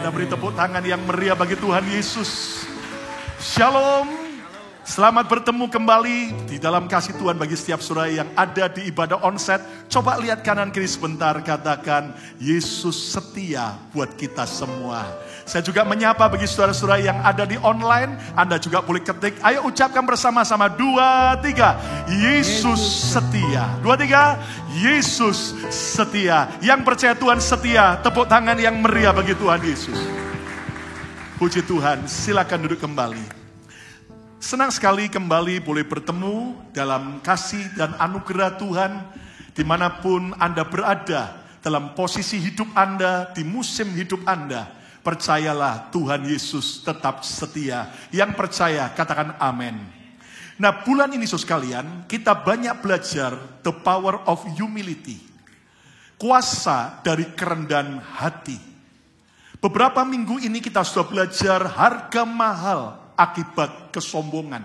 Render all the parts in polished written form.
Anda beri tepuk tangan yang meriah bagi Tuhan Yesus. Shalom. Selamat bertemu kembali di dalam kasih Tuhan bagi setiap saudara yang ada di ibadah onsite. Coba lihat kanan kiri sebentar, katakan Yesus setia buat kita semua. Saya juga menyapa bagi saudara-saudara yang ada di online. Anda juga boleh ketik, ayo ucapkan bersama-sama 2, 3. Yesus setia. 2, 3. Yesus setia. Yang percaya Tuhan setia, tepuk tangan yang meriah bagi Tuhan Yesus. Puji Tuhan, silakan duduk kembali. Senang sekali kembali boleh bertemu dalam kasih dan anugerah Tuhan dimanapun Anda berada, dalam posisi hidup Anda, di musim hidup Anda. Percayalah Tuhan Yesus tetap setia. Yang percaya katakan amin. Nah, bulan ini saudara sekalian, kita banyak belajar the power of humility. Kuasa dari kerendahan hati. Beberapa minggu ini kita sudah belajar harga mahal akibat kesombongan.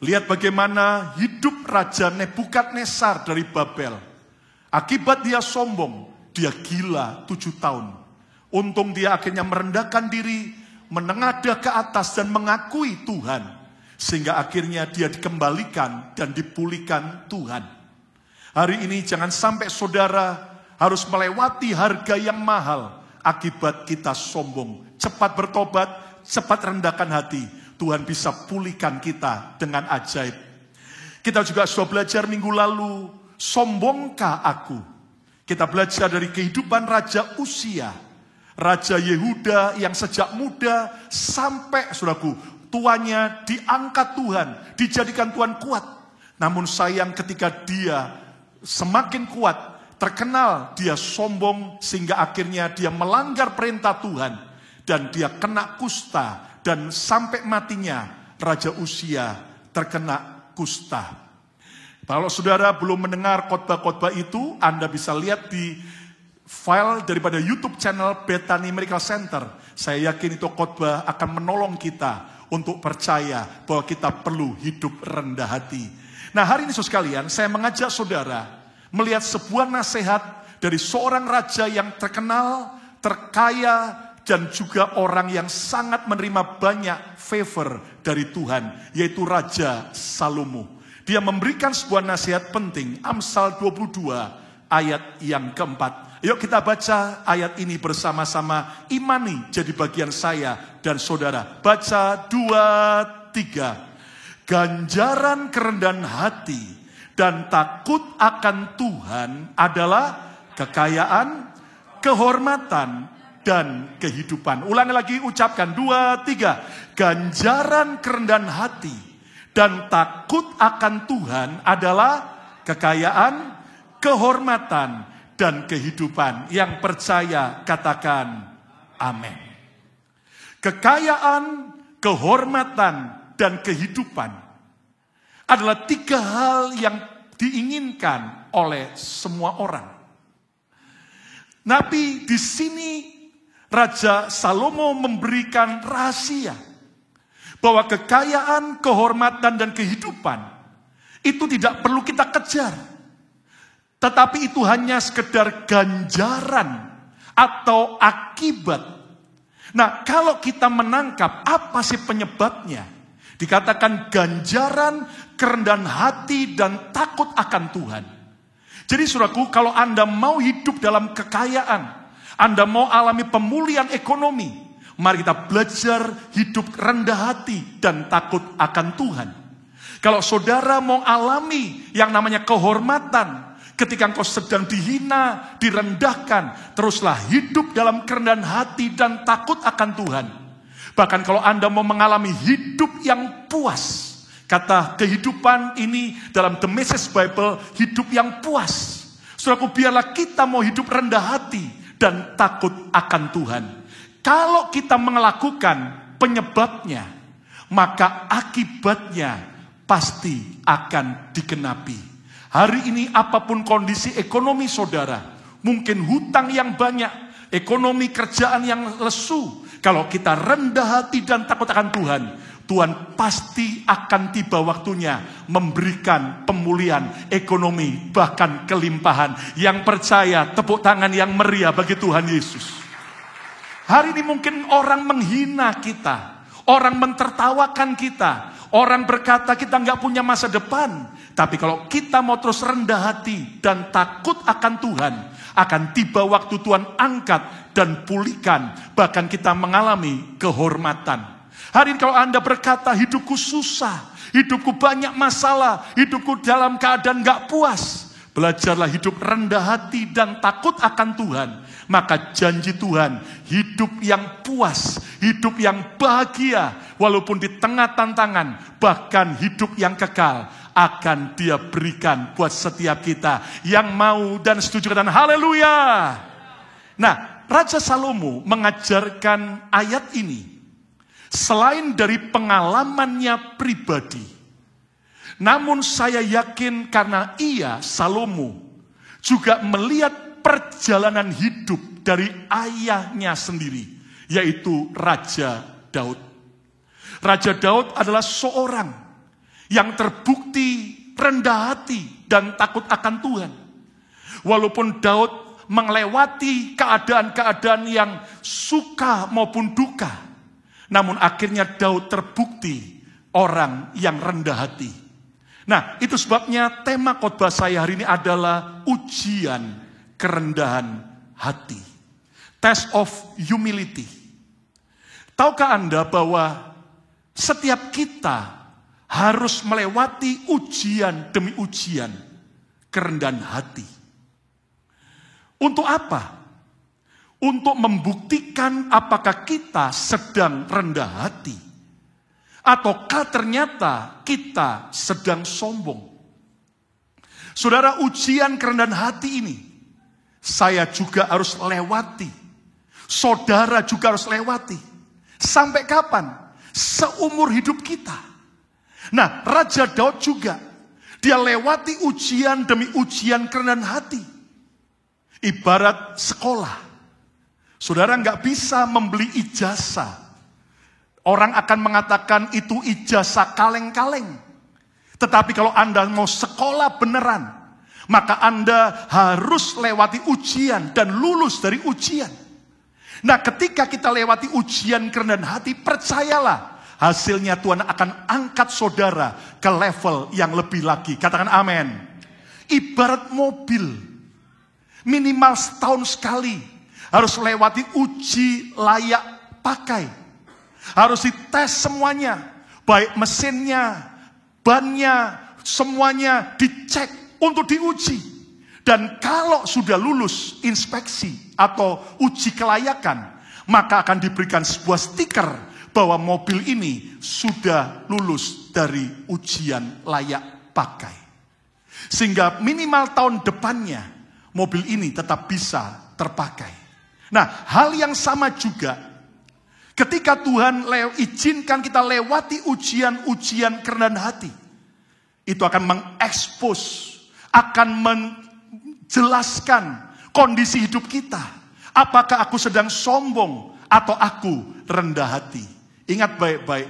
Lihat bagaimana hidup Raja Nebukadnezar dari Babel. Akibat dia sombong, dia gila 7 tahun. Untung dia akhirnya merendahkan diri, menengadah ke atas dan mengakui Tuhan. Sehingga akhirnya dia dikembalikan dan dipulihkan Tuhan. Hari ini jangan sampai saudara harus melewati harga yang mahal akibat kita sombong. Cepat bertobat, cepat rendahkan hati. Tuhan bisa pulihkan kita dengan ajaib. Kita juga sudah belajar minggu lalu, sombongkah aku? Kita belajar dari kehidupan Raja Uzia, Raja Yehuda yang sejak muda sampai saudaraku, tuanya diangkat Tuhan, dijadikan Tuhan kuat. Namun sayang ketika dia semakin kuat, terkenal dia sombong sehingga akhirnya dia melanggar perintah Tuhan. Dan dia kena kusta. Dan sampai matinya Raja Uzia terkena kusta. Kalau saudara belum mendengar khotbah-khotbah itu, Anda bisa lihat di file daripada YouTube channel Bethany Miracle Center. Saya yakin itu khotbah akan menolong kita untuk percaya bahwa kita perlu hidup rendah hati. Nah, hari ini saudara sekalian, saya mengajak saudara melihat sebuah nasihat dari seorang raja yang terkenal, terkaya, dan juga orang yang sangat menerima banyak favor dari Tuhan, yaitu Raja Salomo. Dia memberikan sebuah nasihat penting, Amsal 22 ayat yang keempat. Yuk kita baca ayat ini bersama-sama, imani jadi bagian saya dan saudara. Baca 2, 3. Ganjaran kerendahan hati dan takut akan Tuhan adalah kekayaan, kehormatan, dan kehidupan. Ulangi lagi, ucapkan 2, 3. Ganjaran kerendahan hati dan takut akan Tuhan adalah kekayaan, kehormatan, dan kehidupan. Yang percaya katakan amin. Kekayaan, kehormatan, dan kehidupan adalah 3 hal yang diinginkan oleh semua orang. Nabi di sini Raja Salomo memberikan rahasia bahwa kekayaan, kehormatan, dan kehidupan itu tidak perlu kita kejar. Tetapi itu hanya sekedar ganjaran atau akibat. Nah, kalau kita menangkap apa sih penyebabnya? Dikatakan ganjaran, kerendahan hati, dan takut akan Tuhan. Jadi saudaraku, kalau Anda mau hidup dalam kekayaan, Anda mau alami pemulihan ekonomi, mari kita belajar hidup rendah hati dan takut akan Tuhan. Kalau saudara mau alami yang namanya kehormatan, ketika engkau sedang dihina, direndahkan, teruslah hidup dalam kerendahan hati dan takut akan Tuhan. Bahkan kalau Anda mau mengalami hidup yang puas, kata kehidupan ini dalam The Message Bible, hidup yang puas. Saudaraku, biarlah kita mau hidup rendah hati dan takut akan Tuhan. Kalau kita melakukan penyebabnya, maka akibatnya pasti akan digenapi. Hari ini apapun kondisi ekonomi saudara, mungkin hutang yang banyak, ekonomi kerjaan yang lesu. Kalau kita rendah hati dan takut akan Tuhan, Tuhan pasti akan tiba waktunya memberikan pemulihan ekonomi, bahkan kelimpahan. Yang percaya, tepuk tangan yang meriah bagi Tuhan Yesus. Hari ini mungkin orang menghina kita, orang mentertawakan kita, orang berkata kita nggak punya masa depan. Tapi kalau kita mau terus rendah hati dan takut akan Tuhan, akan tiba waktu Tuhan angkat dan pulihkan. Bahkan kita mengalami kehormatan. Hari ini kalau Anda berkata hidupku susah, hidupku banyak masalah, hidupku dalam keadaan nggak puas, belajarlah hidup rendah hati dan takut akan Tuhan. Maka janji Tuhan, hidup yang puas, hidup yang bahagia, walaupun di tengah tantangan, bahkan hidup yang kekal, akan Dia berikan buat setiap kita yang mau dan setuju. Dan haleluya. Nah, Raja Salomo mengajarkan ayat ini selain dari pengalamannya pribadi. Namun saya yakin karena ia, Salomo, juga melihat perjalanan hidup dari ayahnya sendiri, yaitu Raja Daud. Raja Daud adalah seorang yang terbukti rendah hati dan takut akan Tuhan. Walaupun Daud melewati keadaan-keadaan yang suka maupun duka, namun akhirnya Daud terbukti orang yang rendah hati. Nah, itu sebabnya tema khotbah saya hari ini adalah ujian kerendahan hati. Test of humility. Tahukah Anda bahwa setiap kita harus melewati ujian demi ujian kerendahan hati. Untuk apa? Untuk membuktikan apakah kita sedang rendah hati, ataukah ternyata kita sedang sombong. Saudara, ujian kerendahan hati ini saya juga harus lewati. Saudara juga harus lewati. Sampai kapan? Seumur hidup kita. Nah, Raja Daud juga, dia lewati ujian demi ujian kerendahan hati. Ibarat sekolah. Saudara nggak bisa membeli ijazah. Orang akan mengatakan itu ijazah kaleng-kaleng. Tetapi kalau Anda mau sekolah beneran, maka Anda harus lewati ujian dan lulus dari ujian. Nah, ketika kita lewati ujian kerendahan hati, percayalah, hasilnya Tuhan akan angkat saudara ke level yang lebih lagi. Katakan amin. Ibarat mobil, minimal setahun sekali harus lewati uji layak pakai. Harus dites semuanya, baik mesinnya, bannya, semuanya dicek untuk diuji. Dan kalau sudah lulus inspeksi atau uji kelayakan, maka akan diberikan sebuah stiker bahwa mobil ini sudah lulus dari ujian layak pakai. Sehingga minimal tahun depannya mobil ini tetap bisa terpakai. Nah, hal yang sama juga ketika Tuhan izinkan kita lewati ujian-ujian kerendahan hati, itu akan mengekspos, akan menjelaskan kondisi hidup kita. Apakah aku sedang sombong atau aku rendah hati? Ingat baik-baik,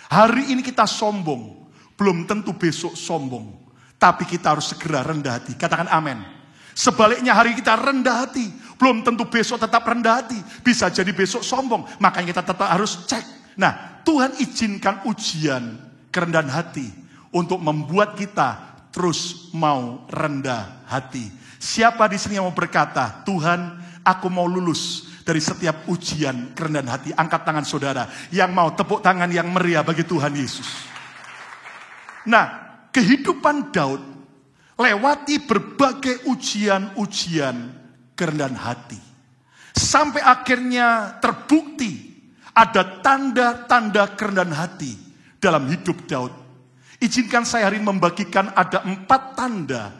hari ini kita sombong, belum tentu besok sombong. Tapi kita harus segera rendah hati. Katakan amin. Sebaliknya hari kita rendah hati, belum tentu besok tetap rendah hati. Bisa jadi besok sombong, makanya kita tetap harus cek. Nah, Tuhan izinkan ujian kerendahan hati untuk membuat kita terus mau rendah hati. Siapa di sini yang mau berkata, Tuhan, aku mau lulus dari setiap ujian kerendahan hati? Angkat tangan saudara yang mau tepuk tangan yang meriah bagi Tuhan Yesus. Nah, kehidupan Daud lewati berbagai ujian-ujian kerendahan hati. Sampai akhirnya terbukti ada tanda-tanda kerendahan hati dalam hidup Daud. Izinkan saya hari ini membagikan ada 4 tanda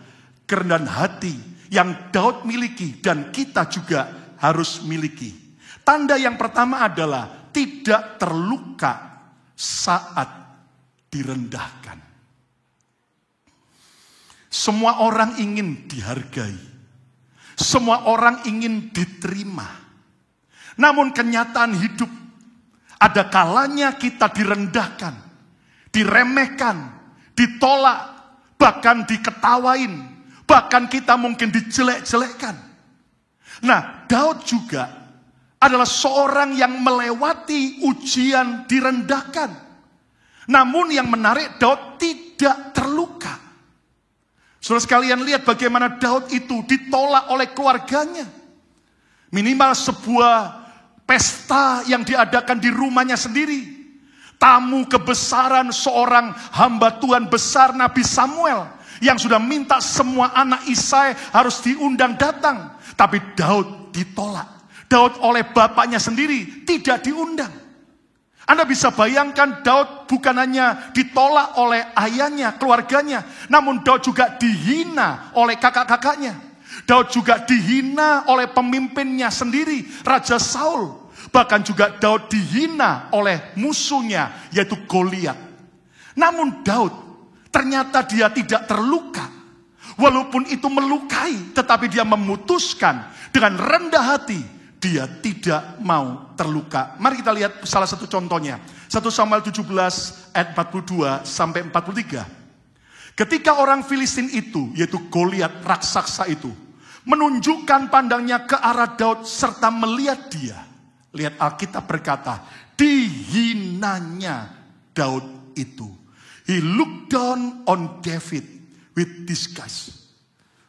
kerendahan hati yang Daud miliki dan kita juga harus miliki. Tanda yang pertama adalah tidak terluka saat direndahkan. Semua orang ingin dihargai. Semua orang ingin diterima. Namun kenyataan hidup, ada kalanya kita direndahkan, diremehkan, ditolak, bahkan diketawain, bahkan kita mungkin dijelek-jelekkan. Nah, Daud juga adalah seorang yang melewati ujian direndahkan. Namun yang menarik, Daud tidak terluka. Saudara sekalian, lihat bagaimana Daud itu ditolak oleh keluarganya. Minimal sebuah pesta yang diadakan di rumahnya sendiri. Tamu kebesaran seorang hamba Tuhan besar Nabi Samuel yang sudah minta semua anak Isai harus diundang datang. Tapi Daud ditolak. Daud oleh bapaknya sendiri tidak diundang. Anda bisa bayangkan Daud bukan hanya ditolak oleh ayahnya, keluarganya. Namun Daud juga dihina oleh kakak-kakaknya. Daud juga dihina oleh pemimpinnya sendiri, Raja Saul. Bahkan juga Daud dihina oleh musuhnya, yaitu Goliat. Namun Daud, ternyata dia tidak terluka. Walaupun itu melukai, tetapi dia memutuskan dengan rendah hati, dia tidak mau terluka. Mari kita lihat salah satu contohnya. 1 Samuel 17 ayat 42 sampai 43. Ketika orang Filistin itu, yaitu Goliat raksasa itu, menunjukkan pandangnya ke arah Daud serta melihat dia. Lihat Alkitab berkata, dihinanya Daud itu. He looked down on David with disgust.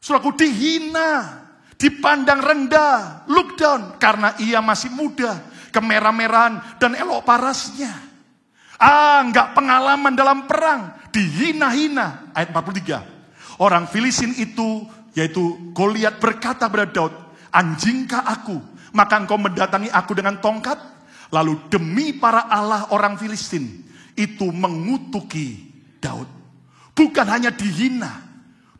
Saudaraku, dihina, dipandang rendah, look down, karena ia masih muda, kemerah-merahan dan elok parasnya. Enggak pengalaman dalam perang, dihina-hina. Ayat 43. Orang Filistin itu, yaitu Goliat, berkata kepada Daud, anjingkah aku? Maka engkau mendatangi aku dengan tongkat. Lalu demi para Allah orang Filistin itu mengutuki Daud. Bukan hanya dihina,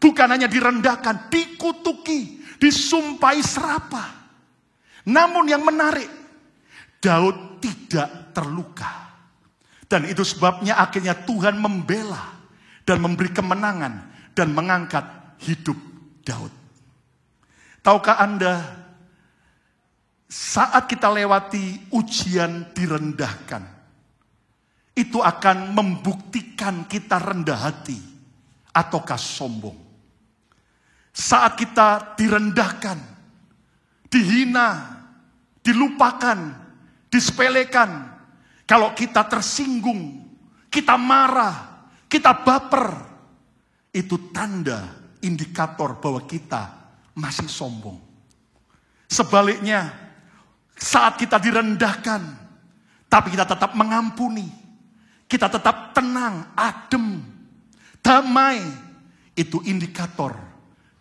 bukan hanya direndahkan, dikutuki, disumpahi serapah. Namun yang menarik, Daud tidak terluka. Dan itu sebabnya akhirnya Tuhan membela dan memberi kemenangan dan mengangkat hidup Daud. Tahukah Anda, saat kita lewati ujian direndahkan, itu akan membuktikan kita rendah hati ataukah sombong. Saat kita direndahkan, dihina, dilupakan, disepelekan, kalau kita tersinggung, kita marah, kita baper, itu tanda indikator bahwa kita masih sombong. Sebaliknya, saat kita direndahkan, tapi kita tetap mengampuni, kita tetap tenang, adem, damai, itu indikator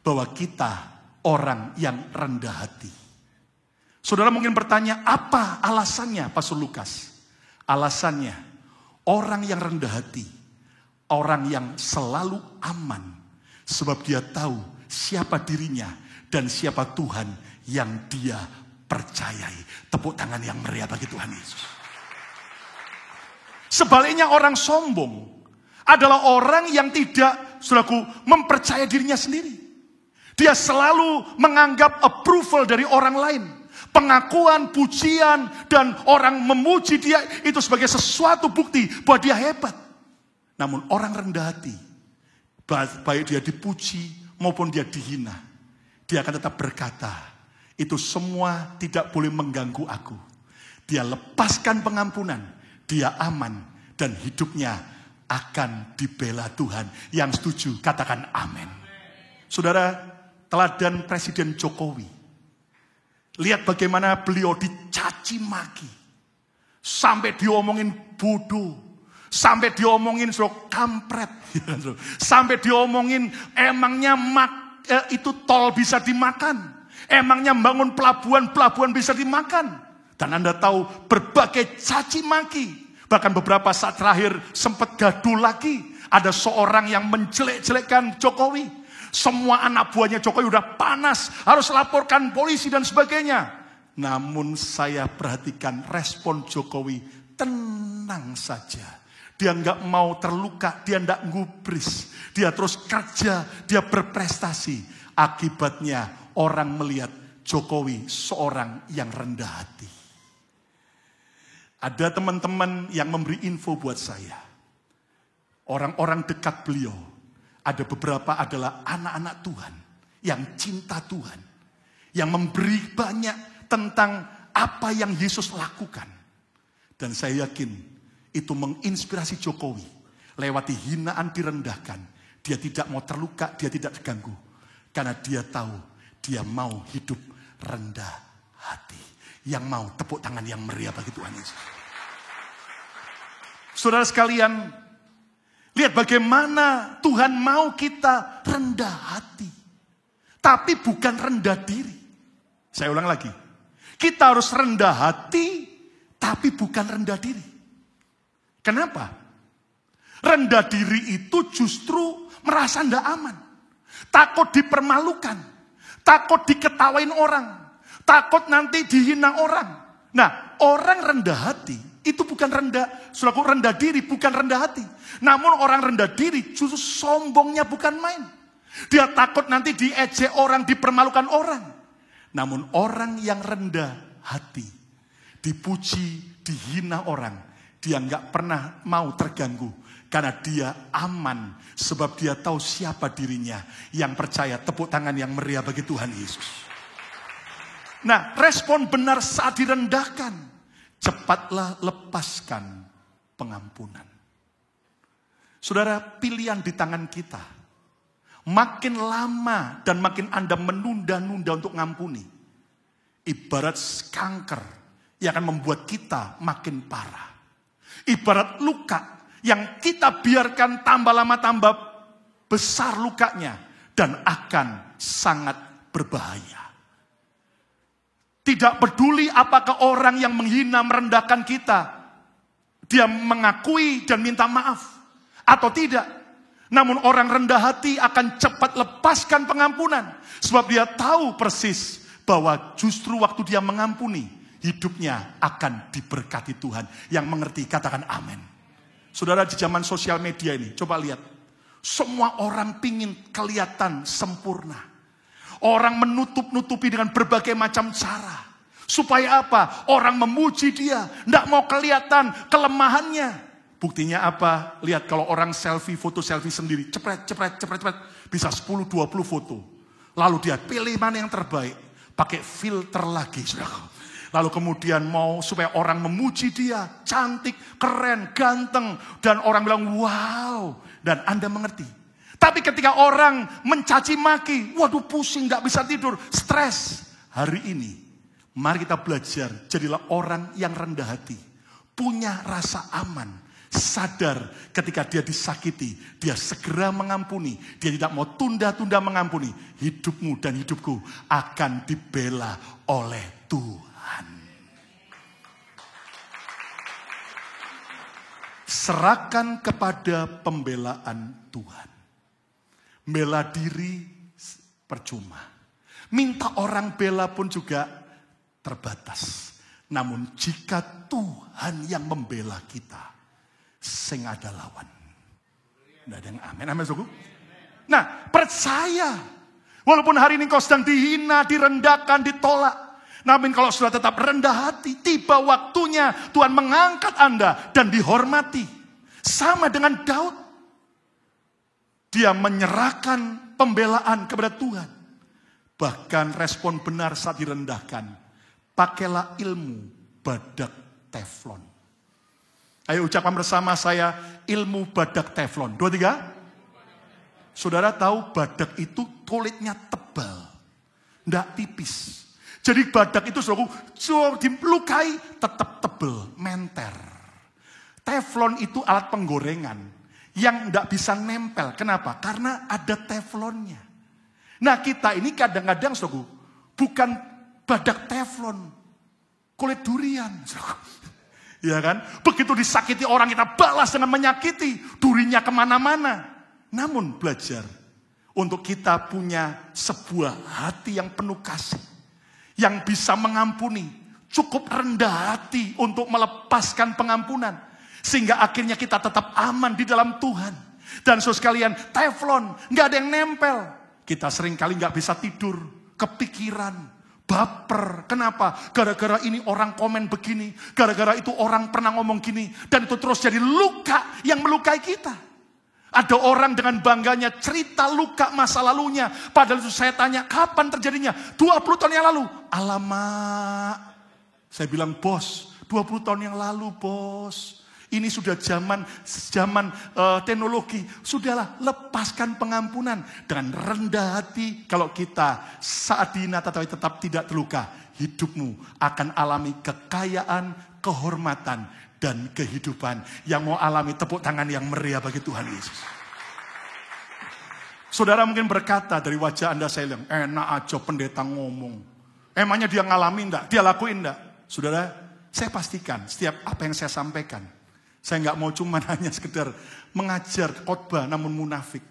bahwa kita orang yang rendah hati. Saudara mungkin bertanya, apa alasannya Pastor Lukas? Alasannya, orang yang rendah hati, orang yang selalu aman, sebab dia tahu siapa dirinya dan siapa Tuhan yang dia percayai. Tepuk tangan yang meriah bagi Tuhan Yesus. Sebaliknya orang sombong adalah orang yang tidak, saudaraku, mempercayai dirinya sendiri. Dia selalu menganggap approval dari orang lain. Pengakuan, pujian, dan orang memuji dia itu sebagai sesuatu bukti bahwa dia hebat. Namun orang rendah hati, baik dia dipuji maupun dia dihina, dia akan tetap berkata, itu semua tidak boleh mengganggu aku. Dia lepaskan pengampunan, dia aman, dan hidupnya akan dibela Tuhan. Yang setuju, katakan amin. Saudara, teladan Presiden Jokowi. Lihat bagaimana beliau dicaci maki. Sampai diomongin bodoh. Sampai diomongin kampret. Sampai diomongin emangnya itu tol bisa dimakan. Emangnya bangun pelabuhan bisa dimakan. Dan Anda tahu berbagai caci maki. Bahkan beberapa saat terakhir sempat gaduh lagi. Ada seorang yang menjelek-jelekkan Jokowi. Semua anak buahnya Jokowi udah panas. Harus laporkan polisi dan sebagainya. Namun saya perhatikan respon Jokowi tenang saja. Dia nggak mau terluka, dia nggak gubris. Dia terus kerja, dia berprestasi. Akibatnya orang melihat Jokowi seorang yang rendah hati. Ada teman-teman yang memberi info buat saya. Orang-orang dekat beliau. Ada beberapa adalah anak-anak Tuhan. Yang cinta Tuhan. Yang memberi banyak tentang apa yang Yesus lakukan. Dan saya yakin itu menginspirasi Jokowi. Lewati hinaan direndahkan. Dia tidak mau terluka, dia tidak terganggu. Karena dia tahu, dia mau hidup rendah hati. Yang mau tepuk tangan yang meriah bagi Tuhan Yesus. Saudara sekalian, lihat bagaimana Tuhan mau kita rendah hati. Tapi bukan rendah diri. Saya ulang lagi. Kita harus rendah hati, tapi bukan rendah diri. Kenapa? Rendah diri itu justru merasa tidak aman. Takut dipermalukan. Takut diketawain orang. Takut nanti dihina orang. Nah, orang rendah hati itu bukan rendah, selaku rendah diri, bukan rendah hati. Namun orang rendah diri justru sombongnya bukan main. Dia takut nanti diejek orang, dipermalukan orang. Namun orang yang rendah hati, dipuji, dihina orang, dia nggak pernah mau terganggu. Karena dia aman, sebab dia tahu siapa dirinya. Yang percaya, tepuk tangan yang meriah bagi Tuhan Yesus. Nah, respon benar saat direndahkan. Cepatlah lepaskan pengampunan. Saudara, pilihan di tangan kita. Makin lama dan makin Anda menunda-nunda untuk ngampuni. Ibarat kanker yang akan membuat kita makin parah. Ibarat luka yang kita biarkan tambah lama tambah besar lukanya. Dan akan sangat berbahaya. Tidak peduli apakah orang yang menghina, merendahkan kita. Dia mengakui dan minta maaf. Atau tidak. Namun orang rendah hati akan cepat lepaskan pengampunan. Sebab dia tahu persis bahwa justru waktu dia mengampuni, hidupnya akan diberkati Tuhan. Yang mengerti katakan amin. Saudara, di zaman sosial media ini, coba lihat. Semua orang pingin kelihatan sempurna. Orang menutup-nutupi dengan berbagai macam cara. Supaya apa? Orang memuji dia. Tidak mau kelihatan kelemahannya. Buktinya apa? Lihat kalau orang selfie, foto selfie sendiri. Cepret. Bisa 10-20 foto. Lalu dia pilih mana yang terbaik. Pakai filter lagi. Lalu kemudian mau supaya orang memuji dia. Cantik, keren, ganteng. Dan orang bilang wow. Dan Anda mengerti. Tapi ketika orang mencaci maki, waduh pusing, gak bisa tidur, stres. Hari ini, mari kita belajar, jadilah orang yang rendah hati. Punya rasa aman, sadar ketika dia disakiti, dia segera mengampuni. Dia tidak mau tunda-tunda mengampuni. Hidupmu dan hidupku akan dibela oleh Tuhan. Serahkan kepada pembelaan Tuhan. Bela diri percuma. Minta orang bela pun juga terbatas. Namun jika Tuhan yang membela kita, sing ada lawan. Tidak ada yang amin. Amin, saudaraku. Nah, percaya. Walaupun hari ini kau sedang dihina, direndahkan, ditolak. Namun kalau sudah tetap rendah hati, tiba waktunya Tuhan mengangkat Anda dan dihormati. Sama dengan Daud. Dia menyerahkan pembelaan kepada Tuhan. Bahkan respon benar saat direndahkan. Pakailah ilmu badak teflon. Ayo ucapkan bersama saya, ilmu badak teflon. 2, 3. Saudara tahu badak itu kulitnya tebal. Tidak tipis. Jadi badak itu saudara, dilukai tetap tebal, menter. Teflon itu alat penggorengan. Yang tidak bisa nempel. Kenapa? Karena ada teflonnya. Nah kita ini kadang-kadang bukan badak teflon. Kulit durian. Ya kan? Begitu disakiti orang kita balas dengan menyakiti. Durinya kemana-mana. Namun belajar. Untuk kita punya sebuah hati yang penuh kasih. Yang bisa mengampuni. Cukup rendah hati untuk melepaskan pengampunan. Sehingga akhirnya kita tetap aman di dalam Tuhan. Dan saudara sekalian, teflon, gak ada yang nempel. Kita seringkali gak bisa tidur, kepikiran, baper. Kenapa? Gara-gara ini orang komen begini. Gara-gara itu orang pernah ngomong gini. Dan itu terus jadi luka yang melukai kita. Ada orang dengan bangganya cerita luka masa lalunya. Padahal itu saya tanya, kapan terjadinya? 20 tahun yang lalu. Alamak. Saya bilang, bos, 20 tahun yang lalu bos. Ini sudah zaman teknologi. Sudahlah, lepaskan pengampunan. Dengan rendah hati, kalau kita saat dihina tetapi tetap tidak terluka, hidupmu akan alami kekayaan, kehormatan, dan kehidupan. Yang mau alami tepuk tangan yang meriah bagi Tuhan Yesus. Saudara mungkin berkata dari wajah Anda, saya bilang, enak aja pendeta ngomong. Emangnya dia ngalamin enggak? Dia lakuin enggak? Saudara, saya pastikan setiap apa yang saya sampaikan, saya nggak mau cuma hanya sekedar mengajar khotbah namun munafik.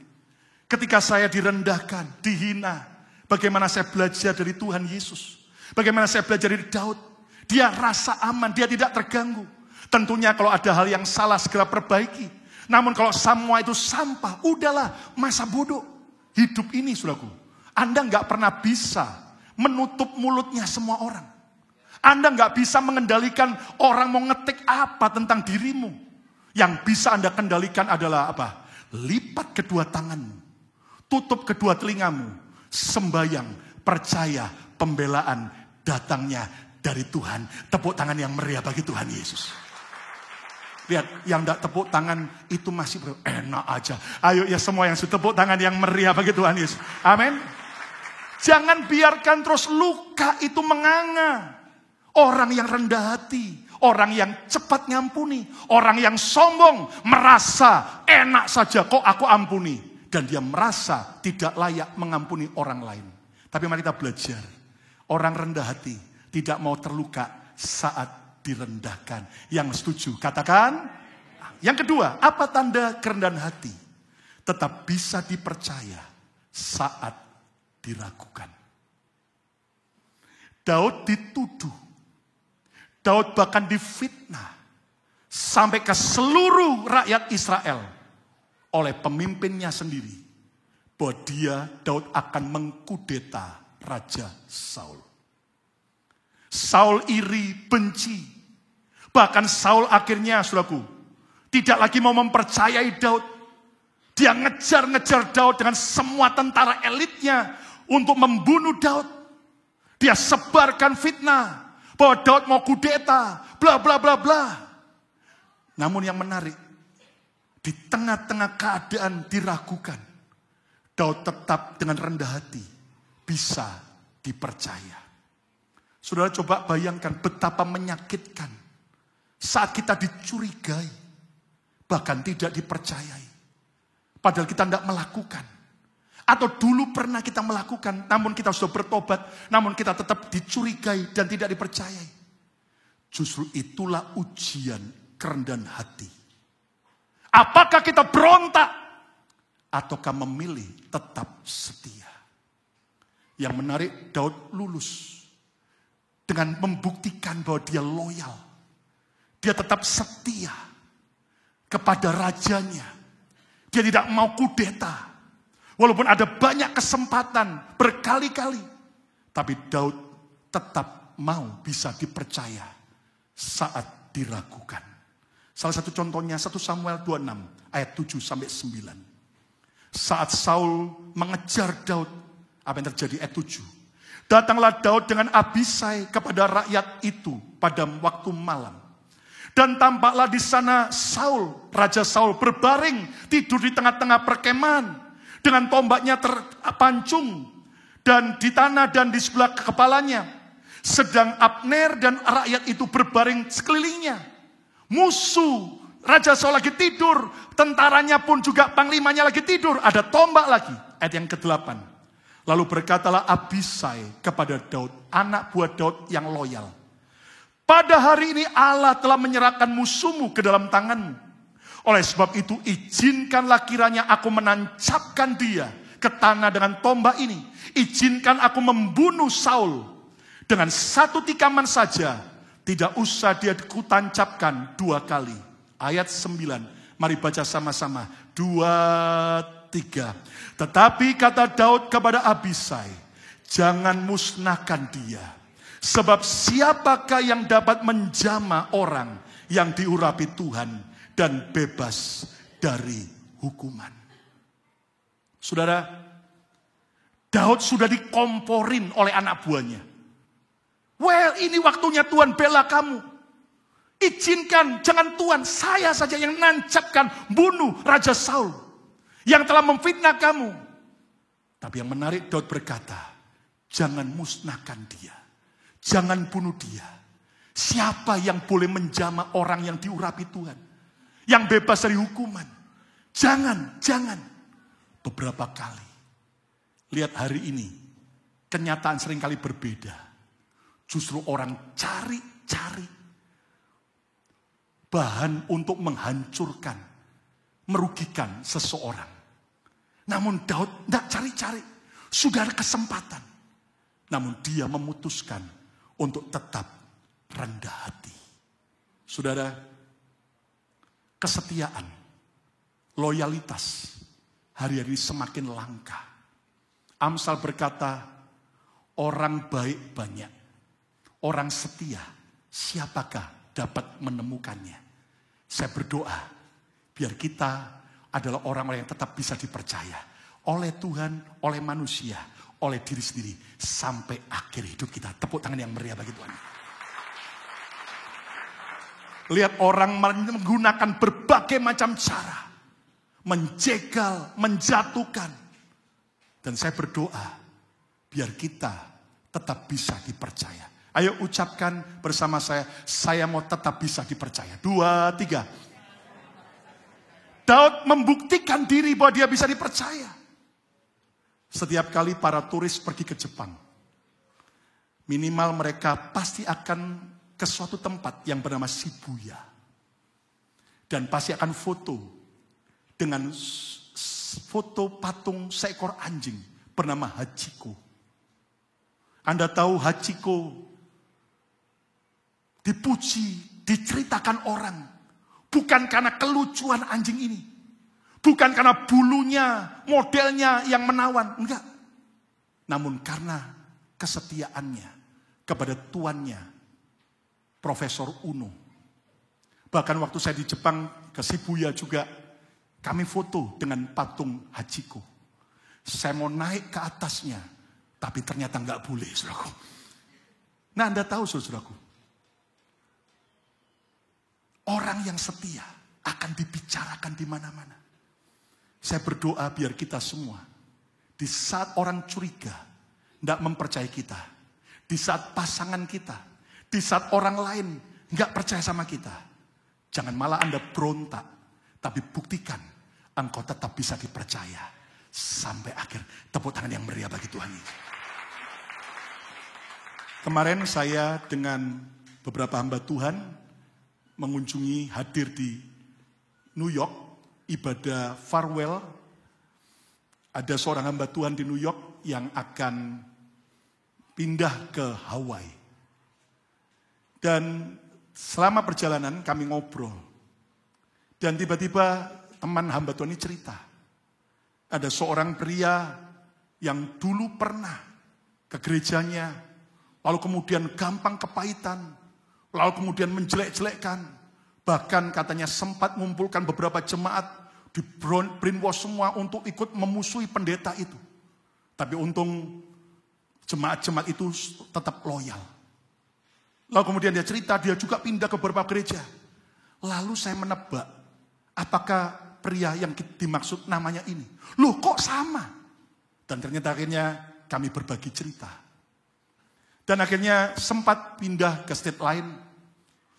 Ketika saya direndahkan, dihina, bagaimana saya belajar dari Tuhan Yesus. Bagaimana saya belajar dari Daud. Dia rasa aman, dia tidak terganggu. Tentunya kalau ada hal yang salah segera perbaiki. Namun kalau semua itu sampah, udahlah, masa bodoh. Hidup ini, saudaraku, Anda nggak pernah bisa menutup mulutnya semua orang. Anda nggak bisa mengendalikan orang mau ngetik apa tentang dirimu. Yang bisa Anda kendalikan adalah apa? Lipat kedua tanganmu. Tutup kedua telingamu. Sembayang, percaya, pembelaan datangnya dari Tuhan. Tepuk tangan yang meriah bagi Tuhan Yesus. Lihat, yang tidak tepuk tangan itu masih enak aja. Ayo ya semua yang sudah tepuk tangan yang meriah bagi Tuhan Yesus. Amin. Jangan biarkan terus luka itu menganga. Orang yang rendah hati, orang yang cepat ngampuni, orang yang sombong, merasa enak saja kok aku ampuni. Dan dia merasa tidak layak mengampuni orang lain. Tapi mari kita belajar, orang rendah hati tidak mau terluka saat direndahkan. Yang setuju, katakan. Yang kedua, apa tanda kerendahan hati? Tetap bisa dipercaya saat diragukan. Daud dituduh. Daud bahkan difitnah sampai ke seluruh rakyat Israel oleh pemimpinnya sendiri bahwa Daud akan mengkudeta Raja Saul. Saul iri, benci. Bahkan Saul akhirnya, saudaraku, tidak lagi mau mempercayai Daud. Dia ngejar-ngejar Daud dengan semua tentara elitnya untuk membunuh Daud. Dia sebarkan fitnah bahwa Daud mau kudeta, bla bla bla bla. Namun yang menarik, di tengah-tengah keadaan diragukan, Daud tetap dengan rendah hati bisa dipercaya. Saudara coba bayangkan betapa menyakitkan saat kita dicurigai, bahkan tidak dipercayai. Padahal kita tidak melakukan. Atau dulu pernah kita melakukan, namun kita sudah bertobat, namun kita tetap dicurigai dan tidak dipercayai. Justru itulah ujian kerendahan hati. Apakah kita berontak? Ataukah memilih tetap setia? Yang menarik, Daud lulus dengan membuktikan bahwa dia loyal. Dia tetap setia kepada rajanya. Dia tidak mau kudeta. Walaupun ada banyak kesempatan berkali-kali. Tapi Daud tetap mau bisa dipercaya saat diragukan. Salah satu contohnya 1 Samuel 26 ayat 7-9. Saat Saul mengejar Daud, apa yang terjadi ayat 7. Datanglah Daud dengan Abisai kepada rakyat itu pada waktu malam. Dan tampaklah di sana Saul, Raja Saul berbaring tidur di tengah-tengah perkemahan. Dengan tombaknya terpancung dan di tanah dan di sebelah kepalanya. Sedang Abner dan rakyat itu berbaring sekelilingnya. Musuh Raja Saul lagi tidur, tentaranya pun juga panglimanya lagi tidur, ada tombak lagi. Ayat yang ke-8. Lalu berkatalah Abisai kepada Daud, anak buah Daud yang loyal. Pada hari ini Allah telah menyerahkan musuhmu ke dalam tanganmu. Oleh sebab itu izinkanlah kiranya aku menancapkan dia ke tanah dengan tombak ini. Izinkan aku membunuh Saul dengan satu tikaman saja. Tidak usah dia kutancapkan 2 kali. Ayat 9. Mari baca sama-sama. 2, 3. Tetapi kata Daud kepada Abisai, jangan musnahkan dia. Sebab siapakah yang dapat menjamah orang yang diurapi Tuhan dan bebas dari hukuman. Saudara, Daud sudah dikomporin oleh anak buahnya. Well, ini waktunya Tuhan bela kamu. Izinkan, jangan Tuhan, saya saja yang nancapkan bunuh Raja Saul. Yang telah memfitnah kamu. Tapi yang menarik, Daud berkata, jangan musnahkan dia. Jangan bunuh dia. Siapa yang boleh menjamah orang yang diurapi Tuhan? Yang bebas dari hukuman. Jangan. Beberapa kali. Lihat hari ini. Kenyataan seringkali berbeda. Justru orang cari bahan untuk menghancurkan, merugikan seseorang. Namun Daud tidak cari-cari. Sudah ada kesempatan. Namun dia memutuskan untuk tetap rendah hati. Saudara, kesetiaan, loyalitas hari-hari semakin langka. Amsal berkata, orang baik banyak, orang setia siapakah dapat menemukannya. Saya berdoa, biar kita adalah orang-orang yang tetap bisa dipercaya oleh Tuhan, oleh manusia, oleh diri sendiri sampai akhir hidup kita. Tepuk tangan yang meriah bagi Tuhan. Lihat orang menggunakan berbagai macam cara. Menjegal, menjatuhkan. Dan saya berdoa, biar kita tetap bisa dipercaya. Ayo ucapkan bersama saya mau tetap bisa dipercaya. 2, 3. Daud membuktikan diri bahwa dia bisa dipercaya. Setiap kali para turis pergi ke Jepang, minimal mereka pasti akan ke suatu tempat yang bernama Shibuya. Dan pasti akan foto dengan foto patung seekor anjing bernama Hachiko. Anda tahu Hachiko dipuji, diceritakan orang. Bukan karena kelucuan anjing ini. Bukan karena bulunya, modelnya yang menawan. Enggak. Namun karena kesetiaannya kepada tuannya, Profesor Uno. Bahkan waktu saya di Jepang, ke Shibuya juga, kami foto dengan patung Hachiko. Saya mau naik ke atasnya, tapi ternyata enggak boleh, saudaraku. Nah, Anda tahu, saudaraku, orang yang setia akan dibicarakan di mana-mana. Saya berdoa biar kita semua, di saat orang curiga, tidak mempercayai kita. Di saat pasangan kita, di saat orang lain nggak percaya sama kita. Jangan malah Anda berontak, tapi buktikan engkau tetap bisa dipercaya. Sampai akhir. Tepuk tangan yang meriah bagi Tuhan. Kemarin saya dengan beberapa hamba Tuhan mengunjungi, hadir di New York, ibadah farewell. Ada seorang hamba Tuhan di New York yang akan pindah ke Hawaii. Dan selama perjalanan kami ngobrol. Dan tiba-tiba teman hamba Tuhan ini cerita. Ada seorang pria yang dulu pernah ke gerejanya, lalu kemudian gampang kepahitan, lalu kemudian menjelek-jelekkan. Bahkan katanya sempat mengumpulkan beberapa jemaat, di brainwash semua untuk ikut memusuhi pendeta itu. Tapi untung jemaat-jemaat itu tetap loyal. Lalu kemudian dia cerita, dia juga pindah ke beberapa gereja. Lalu saya menebak, apakah pria yang dimaksud namanya ini? Loh, kok sama? Dan ternyata akhirnya kami berbagi cerita. Dan akhirnya sempat pindah ke state lain.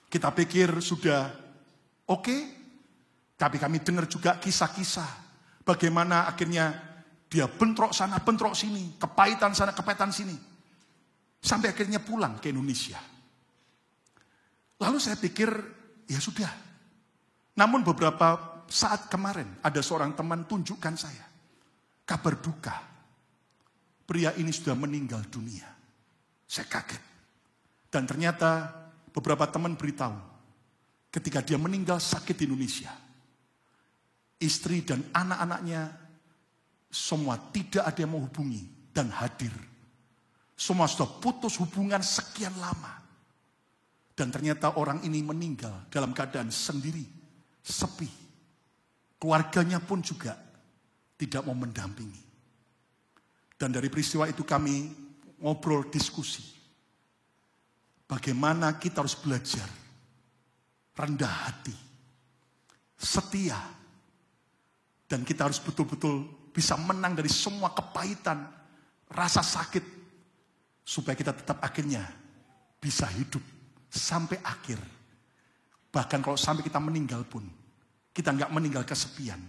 Kita pikir sudah oke, tapi kami dengar juga kisah-kisah bagaimana akhirnya dia bentrok sana, bentrok sini, kepahitan sana, kepahitan sini. Sampai akhirnya pulang ke Indonesia. Lalu saya pikir, ya sudah. Namun beberapa saat kemarin ada seorang teman tunjukkan saya kabar duka. Pria ini sudah meninggal dunia. Saya kaget. Dan ternyata beberapa teman beritahu, ketika dia meninggal sakit di Indonesia, istri dan anak-anaknya semua tidak ada yang menghubungi dan hadir. Semua sudah putus hubungan sekian lama. Dan ternyata orang ini meninggal dalam keadaan sendiri, sepi. Keluarganya pun juga tidak mau mendampingi. Dan dari peristiwa itu kami ngobrol, diskusi. bagaimana kita harus belajar rendah hati, setia, dan kita harus betul-betul bisa menang dari semua kepahitan, rasa sakit, supaya kita tetap akhirnya bisa hidup sampai akhir. Bahkan kalau sampai kita meninggal pun, kita nggak meninggal kesepian,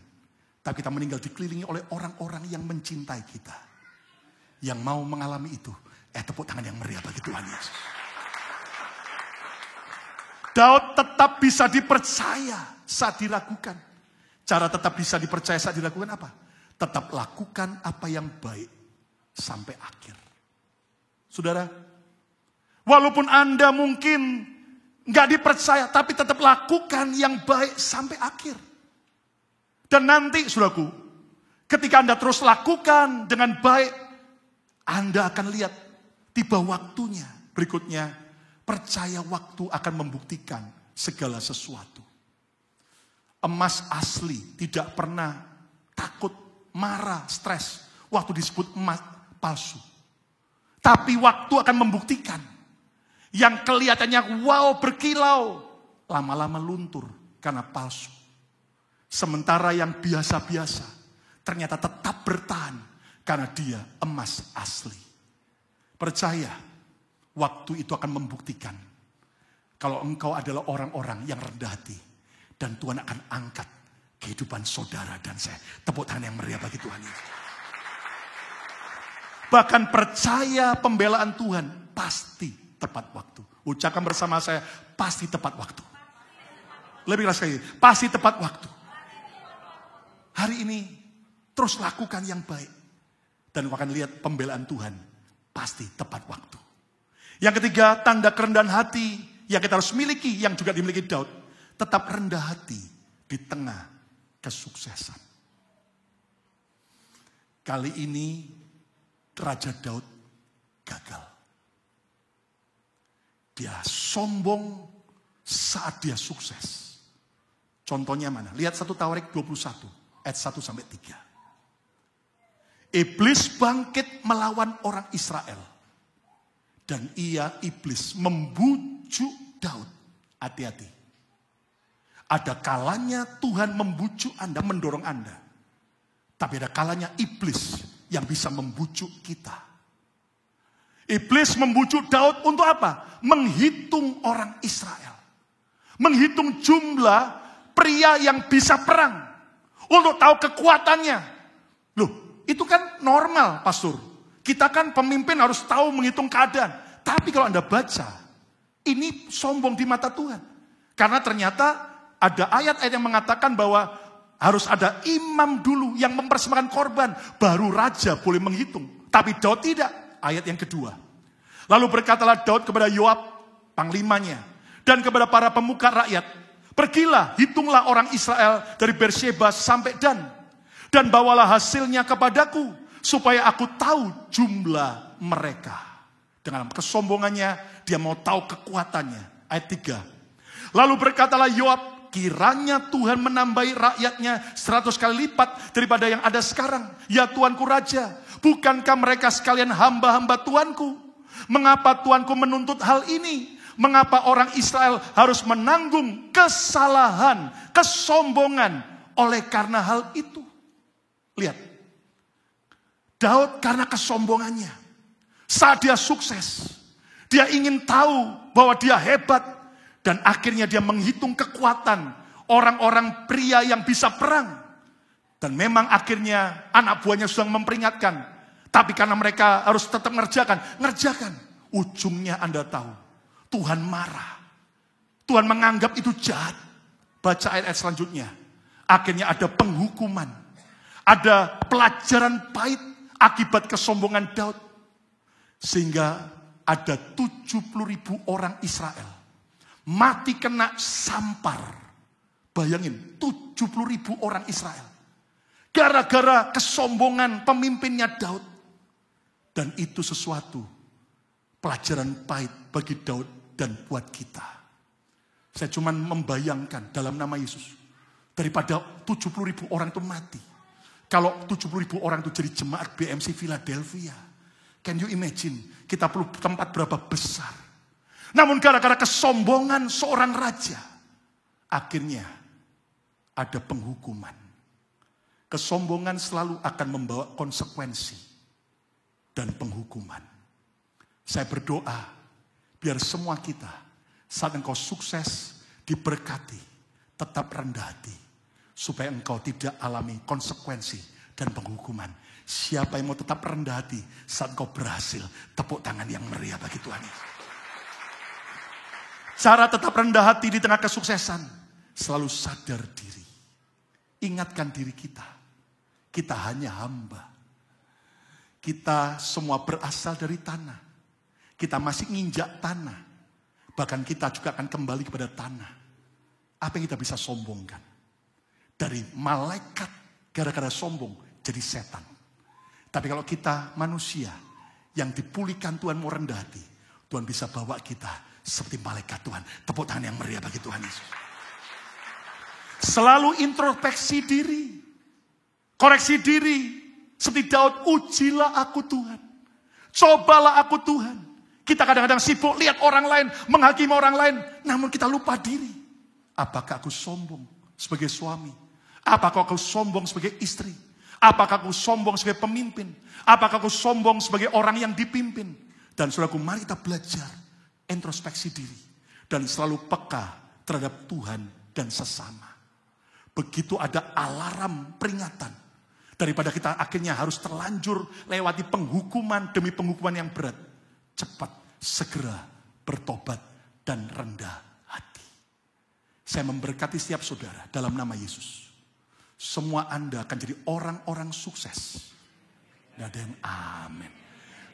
tapi kita meninggal dikelilingi oleh orang-orang yang mencintai kita. Yang mau mengalami itu, tepuk tangan yang meriah bagi Tuhan Yesus. Daud tetap bisa dipercaya saat diragukan. Cara tetap bisa dipercaya saat diragukan apa? Tetap lakukan apa yang baik sampai akhir. Saudara, walaupun Anda mungkin nggak dipercaya, tapi tetap lakukan yang baik sampai akhir. Dan nanti, saudaraku, ketika Anda terus lakukan dengan baik, Anda akan lihat tiba waktunya. Berikutnya, percaya waktu akan membuktikan segala sesuatu. Emas asli tidak pernah takut, marah, stres waktu disebut emas palsu. Tapi waktu akan membuktikan. Yang kelihatannya wow berkilau, lama-lama luntur karena palsu. Sementara yang biasa-biasa ternyata tetap bertahan karena dia emas asli. Percaya. Waktu itu akan membuktikan kalau engkau adalah orang-orang yang rendah hati. Dan Tuhan akan angkat kehidupan saudara dan saya. Tepuk tangan yang meriah bagi Tuhan Yesus. Bahkan percaya pembelaan Tuhan pasti tepat waktu. Ucapkan bersama saya, pasti tepat waktu. Lebih keras lagi, pasti tepat waktu. Hari ini terus lakukan yang baik. Dan akan lihat pembelaan Tuhan pasti tepat waktu. Yang ketiga, tanda kerendahan hati yang kita harus miliki, yang juga dimiliki Daud. Tetap rendah hati di tengah kesuksesan. Kali ini Raja Daud gagal. Dia sombong saat dia sukses. Contohnya mana? Lihat 1 Tawarik 21 ayat 1 sampai 3. Iblis bangkit melawan orang Israel. Dan iblis membujuk Daud. Hati-hati. Ada kalanya Tuhan membujuk Anda, mendorong Anda. Tapi ada kalanya iblis yang bisa membujuk kita. Iblis membujuk Daud untuk apa? Menghitung orang Israel. Menghitung jumlah pria yang bisa perang. Untuk tahu kekuatannya. Loh, itu kan normal, pastor. Kita kan pemimpin harus tahu menghitung keadaan. Tapi kalau Anda baca, ini sombong di mata Tuhan. Karena ternyata ada ayat-ayat yang mengatakan bahwa harus ada imam dulu yang mempersembahkan korban. Baru raja boleh menghitung. Tapi Daud tidak. Ayat yang kedua. Lalu berkatalah Daud kepada Yoab, panglimanya. Dan kepada para pemuka rakyat. Pergilah, hitunglah orang Israel dari Beersheba sampai Dan. Dan bawalah hasilnya kepadaku. Supaya aku tahu jumlah mereka. Dengan kesombongannya, dia mau tahu kekuatannya. Ayat 3. Lalu berkatalah Yoab, kiranya Tuhan menambahi rakyatnya 100 kali lipat daripada yang ada sekarang. Ya Tuanku Raja, bukankah mereka sekalian hamba-hamba Tuanku? Mengapa Tuanku menuntut hal ini? Mengapa orang Israel harus menanggung kesalahan, kesombongan oleh karena hal itu? Lihat. Daud karena kesombongannya. Saat dia sukses. Dia ingin tahu bahwa dia hebat. Dan akhirnya dia menghitung kekuatan orang-orang pria yang bisa perang. Dan memang akhirnya anak buahnya sudah memperingatkan. Tapi karena mereka harus tetap ngerjakan. Ujungnya Anda tahu. Tuhan marah. Tuhan menganggap itu jahat. Baca ayat selanjutnya. Akhirnya ada penghukuman. Ada pelajaran pahit. Akibat kesombongan Daud. Sehingga ada 70.000 orang Israel. Mati kena sampar. Bayangin, 70.000 orang Israel. Gara-gara kesombongan pemimpinnya Daud. Dan itu sesuatu pelajaran pahit bagi Daud dan buat kita. Saya cuma membayangkan dalam nama Yesus. Daripada 70.000 orang itu mati. Kalau 70.000 orang itu jadi jemaat BMC Philadelphia. Can you imagine? Kita perlu tempat berapa besar. Namun gara-gara kesombongan seorang raja, akhirnya ada penghukuman. Kesombongan selalu akan membawa konsekuensi dan penghukuman. Saya berdoa, biar semua kita saat engkau sukses, diberkati, tetap rendah hati. Supaya engkau tidak alami konsekuensi dan penghukuman. Siapa yang mau tetap rendah hati saat engkau berhasil, tepuk tangan yang meriah bagi Tuhan Yesus. Cara tetap rendah hati di tengah kesuksesan, selalu sadar diri. Ingatkan diri kita. Kita hanya hamba. Kita semua berasal dari tanah. Kita masih nginjak tanah. Bahkan kita juga akan kembali kepada tanah. Apa yang kita bisa sombongkan? Dari malaikat gara-gara sombong jadi setan. Tapi kalau kita manusia yang dipulihkan Tuhan mau rendah hati, Tuhan bisa bawa kita seperti malaikat Tuhan. Tepuk tangan yang meriah bagi Tuhan Yesus. Selalu introspeksi diri. Koreksi diri. Seperti Daud, ujilah aku Tuhan. Cobalah aku Tuhan. Kita kadang-kadang sibuk lihat orang lain, menghakimi orang lain. Namun kita lupa diri. Apakah aku sombong sebagai suami? Apakah aku sombong sebagai istri? Apakah aku sombong sebagai pemimpin? Apakah aku sombong sebagai orang yang dipimpin? Dan saudaraku, mari kita belajar introspeksi diri. Dan selalu peka terhadap Tuhan dan sesama. Begitu ada alarm peringatan. Daripada kita akhirnya harus terlanjur lewati penghukuman demi penghukuman yang berat. Cepat, segera bertobat dan rendah hati. Saya memberkati setiap saudara dalam nama Yesus. Semua Anda akan jadi orang-orang sukses. Tidak ada yang amin.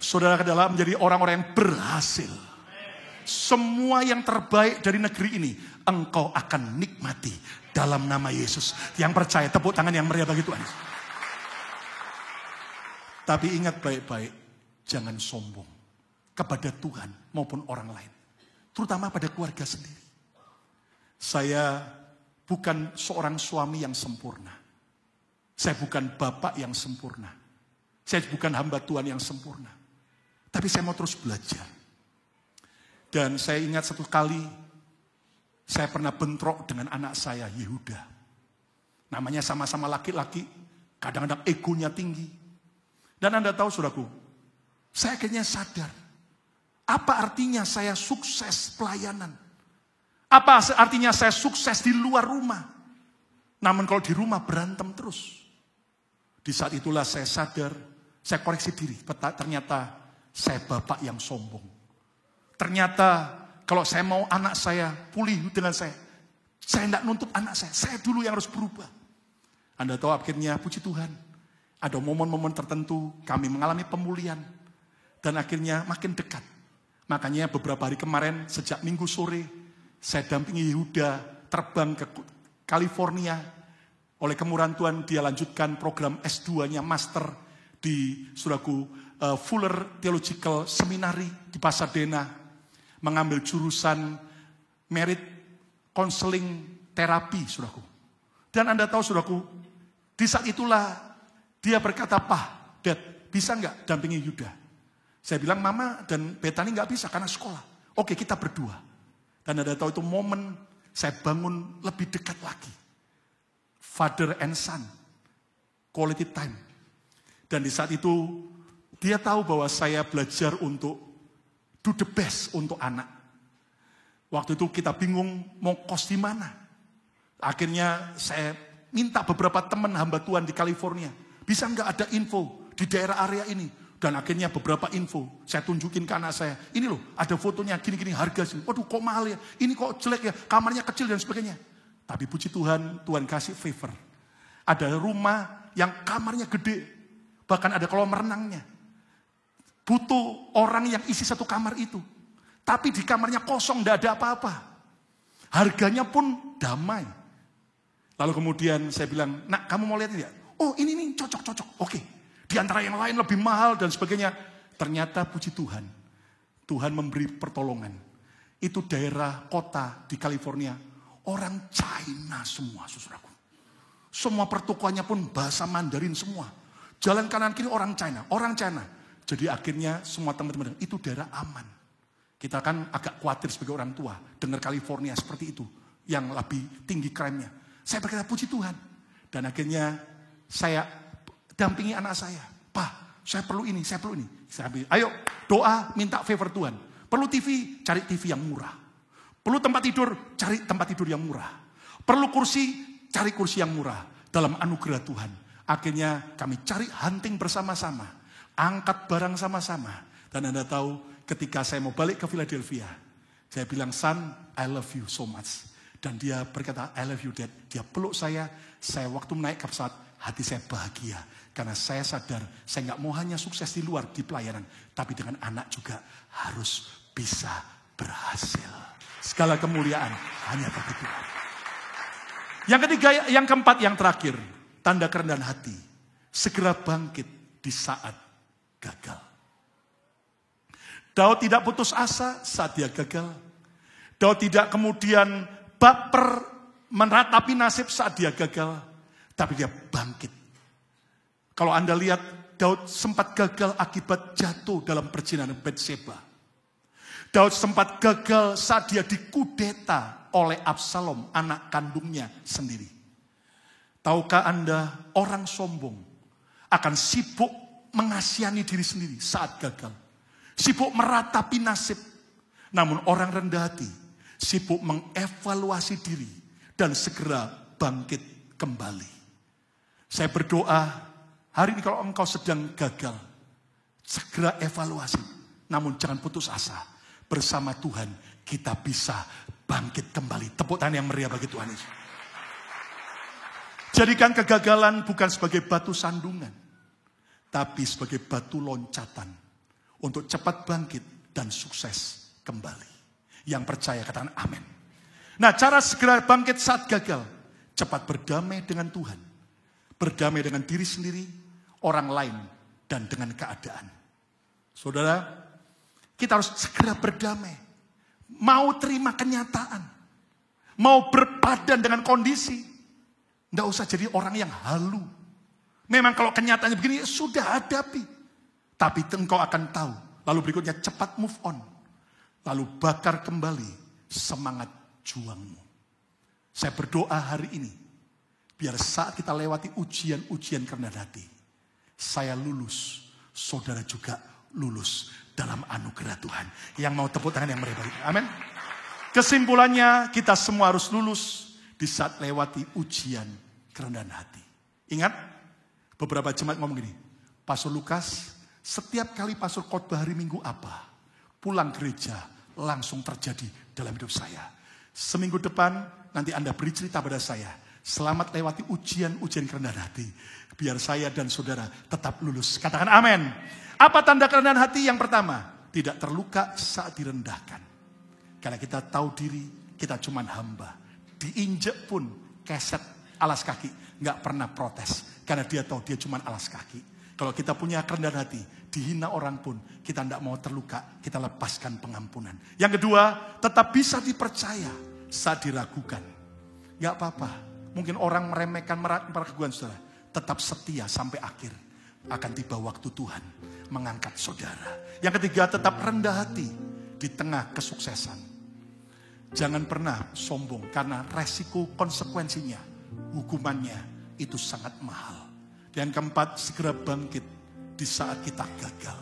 Saudara adalah menjadi orang-orang yang berhasil. Semua yang terbaik dari negeri ini, engkau akan nikmati dalam nama Yesus. Yang percaya, tepuk tangan yang meriah bagi Tuhan. Tapi ingat baik-baik, jangan sombong kepada Tuhan maupun orang lain. Terutama pada keluarga sendiri. Saya bukan seorang suami yang sempurna. Saya bukan bapak yang sempurna. Saya bukan hamba Tuhan yang sempurna. Tapi saya mau terus belajar. Dan saya ingat satu kali, saya pernah bentrok dengan anak saya, Yehuda. Namanya sama-sama laki-laki, kadang-kadang egonya tinggi. Dan Anda tahu saudaraku, saya akhirnya sadar. Apa artinya saya sukses pelayanan? Apa artinya saya sukses di luar rumah? Namun kalau di rumah berantem terus. Di saat itulah saya sadar, saya koreksi diri. Ternyata saya bapak yang sombong. Ternyata kalau saya mau anak saya pulih dengan saya tidak nuntut anak saya dulu yang harus berubah. Anda tahu akhirnya puji Tuhan. Ada momen-momen tertentu kami mengalami pemulihan. Dan akhirnya makin dekat. Makanya beberapa hari kemarin sejak Minggu sore. Saya dampingi Yehuda terbang ke California. Oleh kemurahan Tuhan dia lanjutkan program S2-nya Master di saudaraku Fuller Theological Seminary di Pasadena. Mengambil jurusan merit counseling terapi saudaraku. Dan Anda tahu saudaraku, di saat itulah dia berkata, Pak, Dad, bisa nggak dampingi Yuda? Saya bilang, Mama dan Betani nggak bisa karena sekolah. Oke, kita berdua. Dan Anda tahu itu momen saya bangun lebih dekat lagi. Father and son, quality time. Dan di saat itu, dia tahu bahwa saya belajar untuk do the best untuk anak. Waktu itu kita bingung mau kos di mana. Akhirnya saya minta beberapa teman hamba Tuhan di California. Bisa nggak ada info di daerah area ini? Dan akhirnya beberapa info saya tunjukin ke anak saya. Ini loh, ada fotonya gini-gini harga sih. Waduh kok mahal ya, ini kok jelek ya, kamarnya kecil dan sebagainya. Tapi puji Tuhan, Tuhan kasih favor. Ada rumah yang kamarnya gede, bahkan ada kolam renangnya. Butuh orang yang isi satu kamar itu. Tapi di kamarnya kosong, tidak ada apa-apa. Harganya pun damai. Lalu kemudian saya bilang, Nak kamu mau lihat ini ya? Oh ini cocok. Oke. Di antara yang lain lebih mahal dan sebagainya. Ternyata puji Tuhan. Tuhan memberi pertolongan. Itu daerah kota di California. Orang China semua saudaraku. Semua pertokoannya pun bahasa Mandarin semua. Jalan kanan kiri orang China. Jadi akhirnya semua teman-teman itu daerah aman. Kita kan agak khawatir sebagai orang tua, dengar California seperti itu, yang lebih tinggi crime-nya. Saya berkata, puji Tuhan. Dan akhirnya saya dampingi anak saya. Pak, saya perlu ini, saya perlu ini. Saya bilang, ayo doa, minta favor Tuhan. Perlu TV, cari TV yang murah. Perlu tempat tidur, cari tempat tidur yang murah. Perlu kursi, cari kursi yang murah. Dalam anugerah Tuhan. Akhirnya kami cari hunting bersama-sama. Angkat barang sama-sama. Dan Anda tahu ketika saya mau balik ke Philadelphia. Saya bilang, son, I love you so much. Dan dia berkata, I love you dad. Dia peluk saya waktu naik ke pesawat, hati saya bahagia. Karena saya sadar, saya nggak mau hanya sukses di luar, di pelayanan. Tapi dengan anak juga harus bisa berhasil. Segala kemuliaan hanya bagi Tuhan. Yang ketiga, yang keempat, yang terakhir. Tanda kerendahan hati. Segera bangkit di saat gagal. Daud tidak putus asa saat dia gagal. Daud tidak kemudian baper meratapi nasib saat dia gagal. Tapi dia bangkit. Kalau Anda lihat, Daud sempat gagal akibat jatuh dalam perzinahan Batseba. Daud sempat gagal saat dia dikudeta oleh Absalom, anak kandungnya sendiri. Tahukah Anda, orang sombong akan sibuk mengasihani diri sendiri saat gagal. Sibuk meratapi nasib. Namun orang rendah hati sibuk mengevaluasi diri dan segera bangkit kembali. Saya berdoa, hari ini kalau engkau sedang gagal, segera evaluasi. Namun jangan putus asa. Bersama Tuhan kita bisa bangkit kembali. Tepuk tangan yang meriah bagi Tuhan Yesus. Jadikan kegagalan bukan sebagai batu sandungan, tapi sebagai batu loncatan untuk cepat bangkit dan sukses kembali. Yang percaya katakan amin. Nah, cara segera bangkit saat gagal, cepat berdamai dengan Tuhan. Berdamai dengan diri sendiri, orang lain, dan dengan keadaan. Saudara, kita harus segera berdamai. Mau terima kenyataan. Mau berpadan dengan kondisi. Tidak usah jadi orang yang halu. Memang kalau kenyataannya begini, sudah hadapi. Tapi engkau akan tahu. Lalu berikutnya cepat move on. Lalu bakar kembali semangat juangmu. Saya berdoa hari ini. Biar saat kita lewati ujian-ujian kerendahan hati. Saya lulus. Saudara juga lulus dalam anugerah Tuhan. Yang mau tepuk tangan yang meriah. Amin. Kesimpulannya kita semua harus lulus di saat lewati ujian kerendahan hati. Ingat, beberapa jemaat ngomong gini, Pastor Lukas, setiap kali Pastor khotbah hari Minggu apa, pulang gereja langsung terjadi dalam hidup saya. Seminggu depan nanti Anda beri cerita pada saya. Selamat lewati ujian-ujian kerendahan hati. Biar saya dan saudara tetap lulus. Katakan amin. Apa tanda kerendahan hati? Yang pertama, tidak terluka saat direndahkan. Karena kita tahu diri, kita cuma hamba. Diinjek pun keset alas kaki, nggak pernah protes. Karena dia tahu dia cuma alas kaki. Kalau kita punya kerendahan hati, dihina orang pun, kita tidak mau terluka, kita lepaskan pengampunan. Yang kedua, tetap bisa dipercaya saat diragukan. Nggak apa-apa, mungkin orang meremehkan, meragukan saudara. Tetap setia sampai akhir. Akan tiba waktu Tuhan mengangkat saudara. Yang ketiga, tetap rendah hati di tengah kesuksesan. Jangan pernah sombong karena resiko konsekuensinya, hukumannya itu sangat mahal. Dan keempat, segera bangkit di saat kita gagal.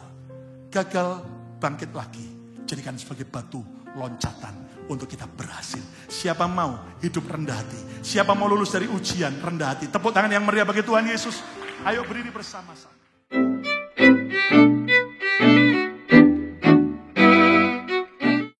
Gagal, bangkit lagi. Jadikan sebagai batu loncatan untuk kita berhasil. Siapa mau hidup rendah hati? Siapa mau lulus dari ujian rendah hati? Tepuk tangan yang meriah bagi Tuhan Yesus. Ayo berdiri bersama-sama.